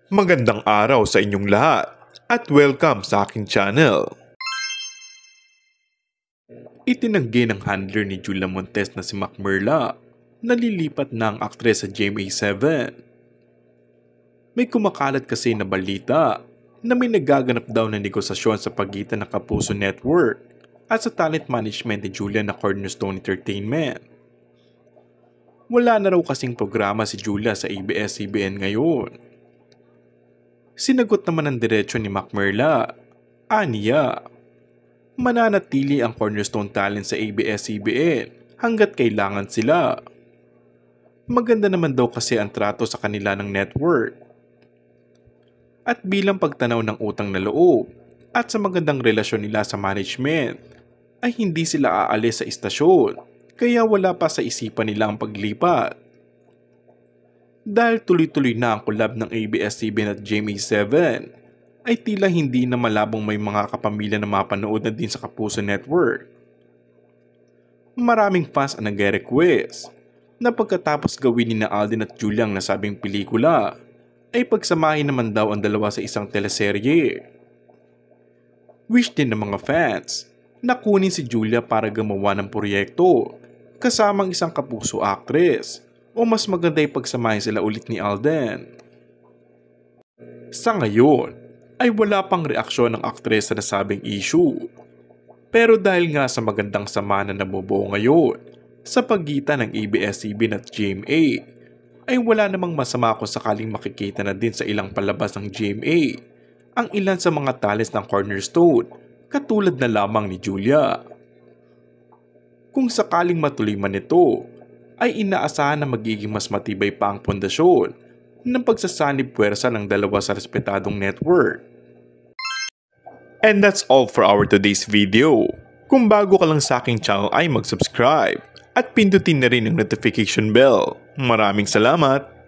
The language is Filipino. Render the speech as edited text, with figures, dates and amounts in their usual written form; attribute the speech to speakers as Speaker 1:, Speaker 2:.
Speaker 1: Magandang araw sa inyong lahat at welcome sa aking channel. Itinanggi ng handler ni Julia Montes na si Mac Merla na lilipat na ang aktres sa GMA7. May kumakalat kasi na balita na may nagaganap daw na negosasyon sa pagitan ng Kapuso Network at sa talent management ni Julia na Cornerstone Entertainment. Wala na raw kasing programa si Julia sa ABS-CBN ngayon. Sinagot naman ng diretsyo ni Mac Merla, aniya, mananatili ang Cornerstone Talent sa ABS-CBN hanggat kailangan sila. Maganda naman daw kasi ang trato sa kanila ng network. At bilang pagtanaw ng utang na loob at sa magandang relasyon nila sa management, ay hindi sila aalis sa istasyon kaya wala pa sa isipan nila ang paglipat. Dahil tuloy-tuloy na ang collab ng ABS-CBN at GMA7, ay tila hindi na malabong may mga kapamilya na mapanood na din sa Kapuso Network. Maraming fans ang nag-request na pagkatapos gawin ni na Alden at Julia ang nasabing pelikula, ay pagsamahin naman daw ang dalawa sa isang teleserye. Wish din ng mga fans na kunin si Julia para gumawa ng proyekto kasamang isang kapuso actress, o mas maganda ay pagsamahin sila ulit ni Alden. Sa ngayon, ay wala pang reaksyon ng aktres sa nasabing issue. Pero dahil nga sa magandang sama na nabubuo ngayon sa pagitan ng ABS-CBN at GMA, ay wala namang masama kung sakaling makikita na din sa ilang palabas ng GMA ang ilan sa mga talents ng Cornerstone katulad na lamang ni Julia. Kung sakaling matuloy man ito, ay inaasahan na magiging mas matibay pa ang pundasyon ng pagsasanib puwersa ng dalawa sa respetadong network. And that's all for our today's video. Kung bago ka lang sa aking channel ay mag-subscribe at pindutin na rin ang notification bell. Maraming salamat!